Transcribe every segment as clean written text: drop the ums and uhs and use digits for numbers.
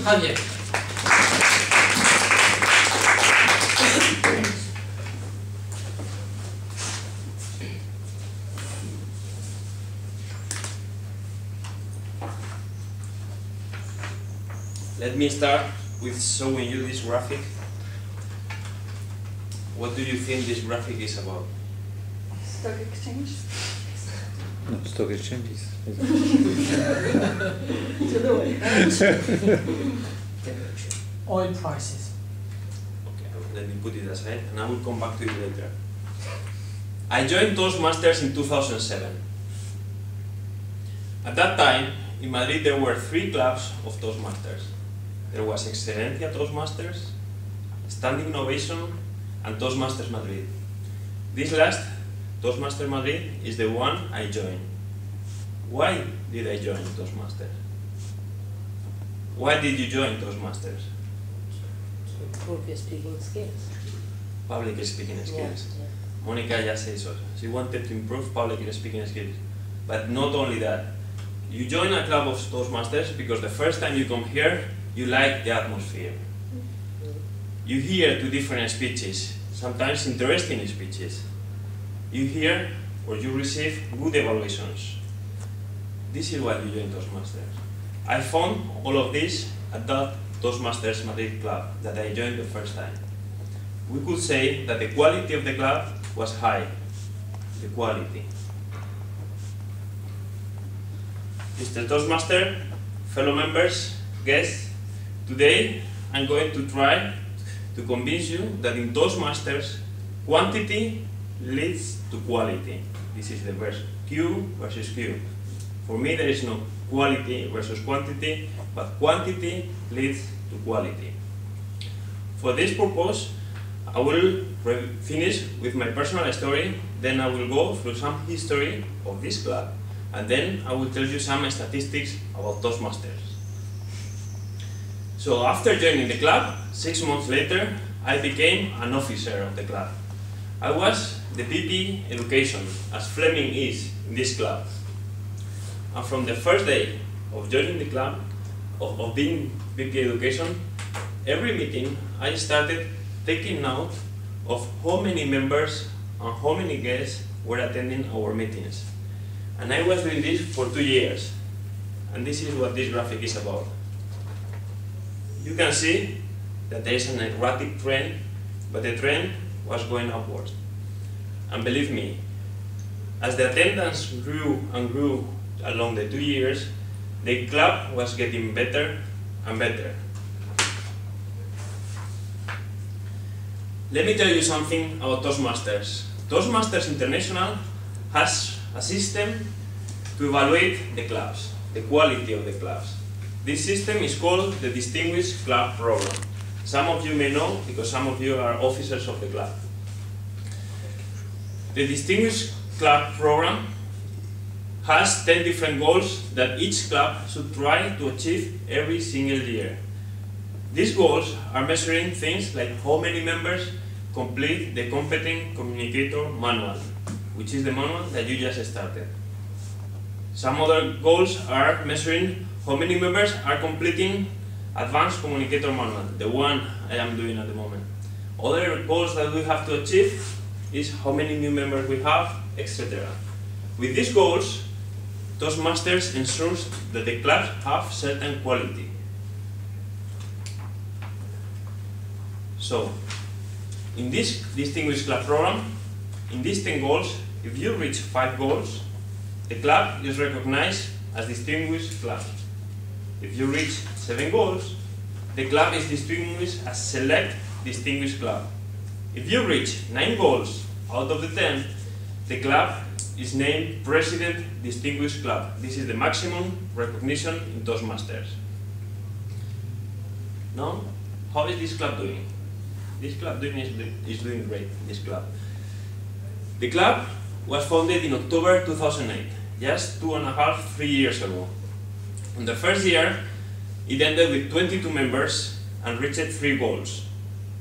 Javier. Let me start with showing you this graphic. What do you think this graphic is about? Stock exchange? No, stock exchanges. Oil prices. Okay, let me put it aside and I will come back to it later. I joined Toastmasters in 2007. At that time, in Madrid there were 3 clubs of Toastmasters. There was Excelencia Toastmasters, Standing Innovation, and Toastmasters Madrid. This last, Toastmasters Madrid, is the one I joined. Why did I join Toastmasters? Why did you join Toastmasters? To improve your speaking skills. Public speaking skills. Yeah. Monica just said so. She wanted to improve public speaking skills. But not only that. You join a club of Toastmasters because the first time you come here, you like the atmosphere. You hear 2 different speeches, sometimes interesting speeches. You hear or you receive good evaluations. This is why you join Toastmasters. I found all of this at that Toastmasters Madrid club that I joined the first time. We could say that the quality of the club was high. The quality. Mr. Toastmaster, fellow members, guests, today I'm going to try to convince you that in Toastmasters, quantity leads to quality. This is the verse Q versus Q. For me, there is no quality versus quantity, but quantity leads to quality. For this purpose, I will finish with my personal story, then I will go through some history of this club, and then I will tell you some statistics about Toastmasters. So after joining the club, 6 months later, I became an officer of the club. I was the VP Education, as Fleming is in this club. And from the first day of joining the club, of being VP Education, every meeting I started taking note of how many members and how many guests were attending our meetings. And I was doing this for 2 years. And this is what this graphic is about. You can see that there is an erratic trend, but the trend was going upwards. And believe me, as the attendance grew and grew along the 2 years, the club was getting better and better. Let me tell you something about Toastmasters. Toastmasters International has a system to evaluate the clubs, the quality of the clubs. This system is called the Distinguished Club Program. Some of you may know because some of you are officers of the club. The Distinguished Club Program has 10 different goals that each club should try to achieve every single year. These goals are measuring things like how many members complete the Competent Communicator Manual, which is the manual that you just started. Some other goals are measuring how many members are completing Advanced Communicator Manual, the one I am doing at the moment. Other goals that we have to achieve is how many new members we have, etc. With these goals, Toastmasters ensures that the clubs have certain quality. So, in this Distinguished Club Program, in these 10 goals, if you reach 5 goals, the club is recognized as Distinguished Club. If you reach 7 goals, the club is distinguished as Select Distinguished Club. If you reach 9 goals out of the 10, the club is named President Distinguished Club. This is the maximum recognition in Toastmasters. Now, how is this club doing? This club is doing great, this club. The club was founded in October 2008, just 2.5–3 years ago. In the first year, it ended with 22 members and reached 3 goals.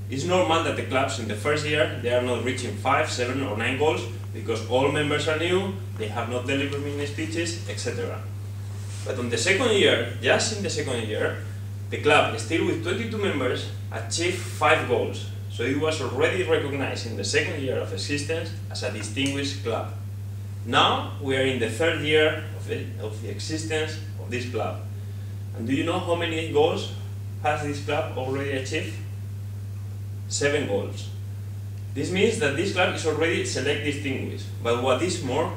It's normal that the clubs in the first year, they are not reaching 5, 7 or 9 goals because all members are new, they have not delivered many speeches, etc. But on the second year, just in the second year, the club, still with 22 members, achieved 5 goals, so it was already recognized in the second year of existence as a distinguished club. Now we are in the third year of the existence of this club. And do you know how many goals has this club already achieved? 7 goals. This means that this club is already select distinguished, but what is more,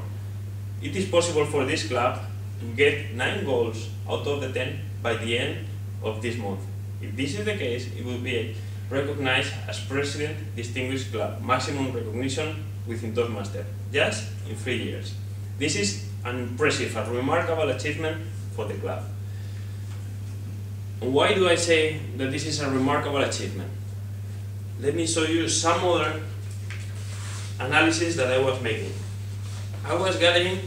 it is possible for this club to get 9 goals out of the 10 by the end of this month. If this is the case, it will be recognized as President Distinguished Club, maximum recognition within Toastmasters, just in 3 years. This is an impressive and remarkable achievement for the club. And why do I say that this is a remarkable achievement? Let me show you some other analysis that I was making. I was gathering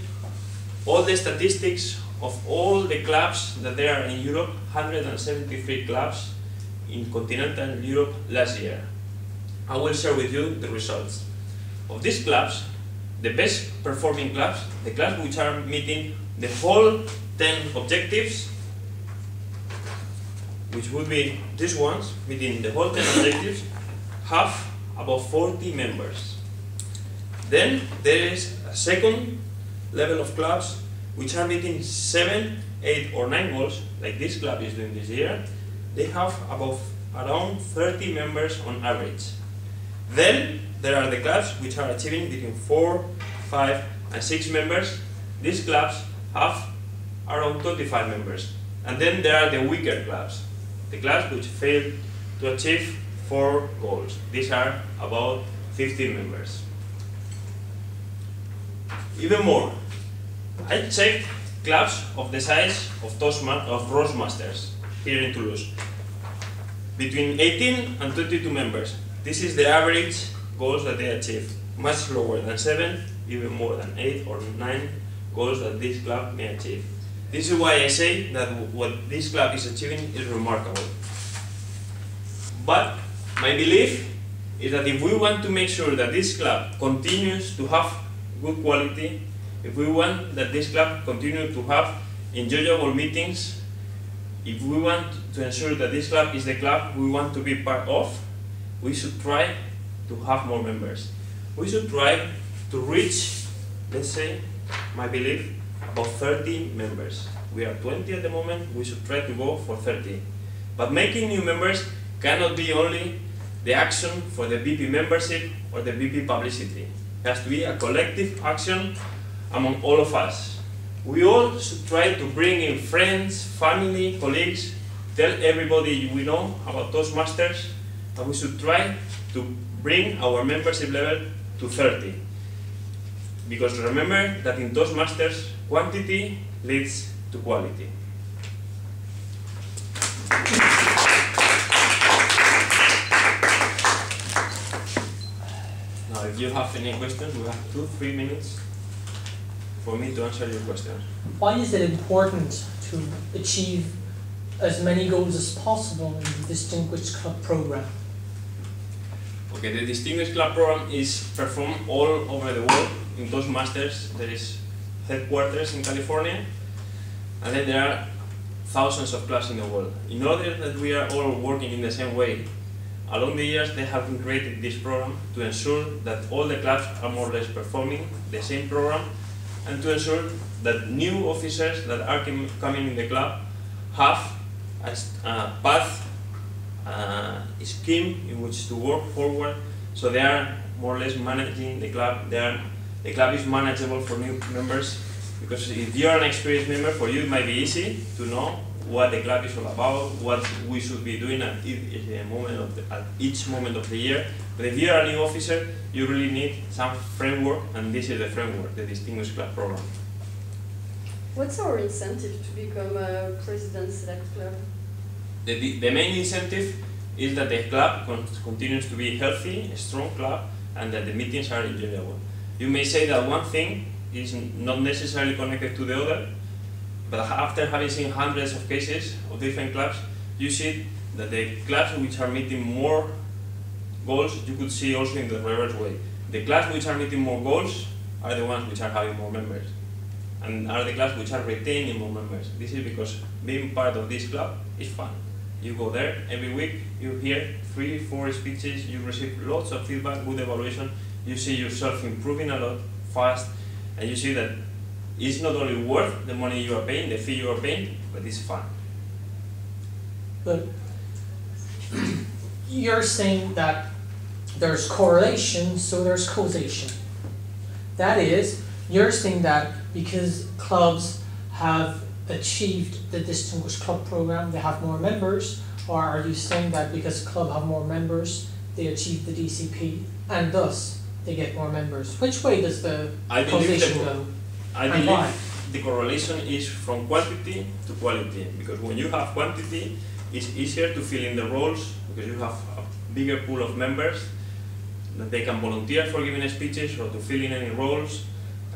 all the statistics of all the clubs that there are in Europe, 173 clubs in continental Europe last year. I will share with you the results. Of these clubs, the best performing clubs, the clubs which are meeting the whole 10 objectives, which would be these ones, meeting the whole 10 objectives, have about 40 members. Then there is a second level of clubs which are meeting 7, 8 or 9 goals, like this club is doing this year. They have about around 30 members on average. Then there are the clubs which are achieving between 4, 5 and 6 members. These clubs have around 25 members. And then there are the weaker clubs, the clubs which fail to achieve 4 goals. These are about 15 members. Even more, I checked clubs of the size of Roastmasters here in Toulouse, between 18 and 22 members. This is the average goals that they achieve, much lower than 7, even more than 8 or 9 goals that this club may achieve. This is why I say that what this club is achieving is remarkable. But my belief is that if we want to make sure that this club continues to have good quality, if we want that this club continue to have enjoyable meetings, if we want to ensure that this club is the club we want to be part of, we should try to have more members. We should try to reach, let's say, my belief, about 30 members. We are 20 at the moment, we should try to go for 30. But making new members cannot be only the action for the BP membership or the BP publicity. It has to be a collective action among all of us. We all should try to bring in friends, family, colleagues, tell everybody we know about Toastmasters, and we should try to bring our membership level to 30. Because remember that in Toastmasters, quantity leads to quality. Now, if you have any questions, we have 2-3 minutes for me to answer your questions. Why is it important to achieve as many goals as possible in the Distinguished Club program? Okay, the Distinguished Club program is performed all over the world. In Toastmasters, there is headquarters in California, and then there are thousands of clubs in the world. In order that we are all working in the same way, along the years they have been created this program to ensure that all the clubs are more or less performing the same program, and to ensure that new officers that are coming in the club have a path, a scheme in which to work forward, so they are more or less managing the club. The club is manageable for new members, because if you are an experienced member, for you it might be easy to know what the club is all about, what we should be doing at each moment of the year. But if you are a new officer, you really need some framework, and this is the framework, the Distinguished Club program. What's our incentive to become a President Select Club? The main incentive is that the club continues to be healthy, a strong club, and that the meetings are enjoyable. You may say that one thing is not necessarily connected to the other, but after having seen hundreds of cases of different clubs, you see that the clubs which are meeting more goals, you could see also in the reverse way. The clubs which are meeting more goals are the ones which are having more members, and are the clubs which are retaining more members. This is because being part of this club is fun. You go there every week, you hear 3-4 speeches, you receive lots of feedback, good evaluation, you see yourself improving a lot, fast, and you see that it's not only worth the money you are paying, the fee you are paying, but it's fun. But you're saying that there's correlation, so there's causation. That is, you're saying that because clubs have achieved the Distinguished Club Program, they have more members, or are you saying that because club have more members, they achieve the DCP, and thus they get more members? Which way does the causation go? I believe the correlation is from quantity to quality, because when you have quantity, it's easier to fill in the roles, because you have a bigger pool of members that they can volunteer for giving speeches or to fill in any roles.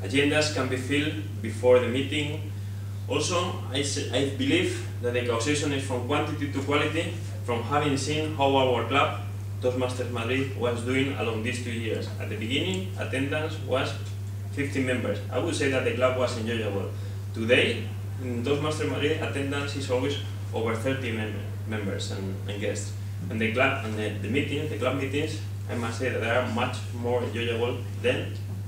Agendas can be filled before the meeting. Also, I believe that the causation is from quantity to quality, from having seen how our club, Toastmasters Madrid, was doing along these 2 years. At the beginning, attendance was 15 members. I would say that the club was enjoyable. Today, in Toastmasters Madrid, attendance is always over 30 members and guests. And the club and the meetings, the club meetings, I must say that they are much more enjoyable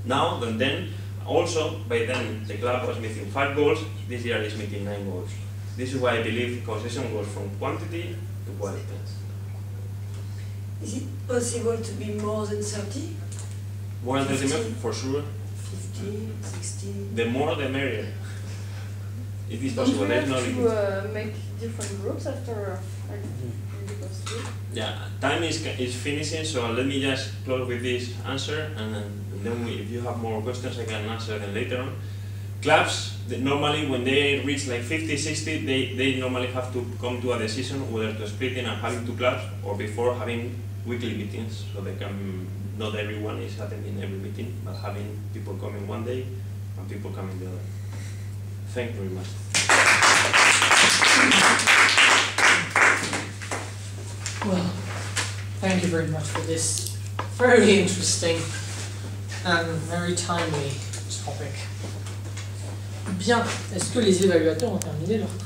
now than then. Also, by then the club was meeting 5 goals, this year is meeting 9 goals. This is why I believe causation goes from quantity to quality. Is it possible to be more than 30? More than 30 members, for sure. 50, 60? The more the merrier. It is Don't you possible, there's no have limit. to make different groups after Yeah, time is finishing, so let me just close with this answer, and then if you have more questions, I can answer them later on. Clubs, normally when they reach like 50, 60, they normally have to come to a decision whether to split in and having 2 clubs, or before having weekly meetings, so they can, not everyone is attending every meeting, but having people coming one day and people coming the other. Thank you very much. Well, thank you very much for this very interesting and very timely topic. Bien, est-ce que les évaluateurs ont terminé leur travail?